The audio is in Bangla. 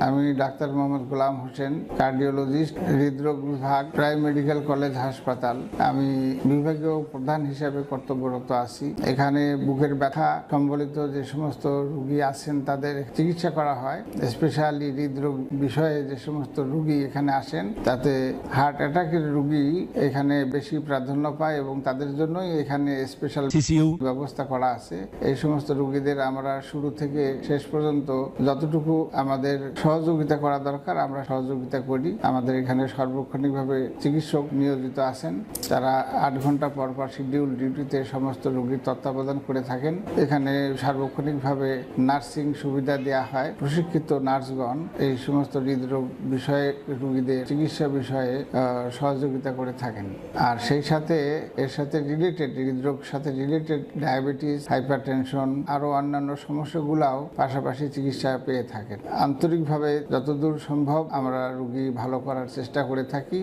আমি ডাক্তার মোহাম্মদ গোলাম হোসেন, কার্ডিওলজিস্ট, হৃদরোগ বিভাগ, প্রাইম মেডিকেল কলেজ হাসপাতাল। আমি বিভাগীয় প্রধান হিসেবে কর্তব্যরত আছি। এখানে বুকের ব্যথা সম্বলিত যে সমস্ত রোগী আছেন তাদের চিকিৎসা করা হয়। স্পেশালি হৃদরোগ বিষয়ে যে সমস্ত রোগী এখানে আসেন তাতে হার্ট অ্যাটাকের রোগী এখানে বেশি প্রাধান্য পায় এবং তাদের জন্যই এখানে স্পেশাল ব্যবস্থা করা আছে। এই সমস্ত রোগীদের আমরা শুরু থেকে শেষ পর্যন্ত যতটুকু আমাদের সহযোগিতা করা দরকার আমরা সহযোগিতা করি। আমাদের এখানে সার্বক্ষণিকভাবে চিকিৎসক নিয়োজিত আছেন, তারা 8 ঘন্টা পর পর শিডিউল ডিউটিতে সমস্ত রোগীর তত্ত্বাবধান করে থাকেন। এখানে সার্বক্ষণিকভাবে নার্সিং সুবিধা দেওয়া হয়। প্রশিক্ষিত নার্সগণ এই সমস্ত হৃদরোগ বিষয়ে রোগীদের চিকিৎসা বিষয়ে সহযোগিতা করে থাকেন। আর সেই সাথে এর সাথে রিলেটেড হৃদরোগ সাথে রিলেটেড ডায়াবেটিস, হাইপারটেনশন আরো অন্যান্য সমস্যাগুলাও পাশাপাশি চিকিৎসা পেয়ে থাকেন। আন্তরিকভাবে যতদূর সম্ভব আমরা রোগী ভালো করার চেষ্টা করে থাকি।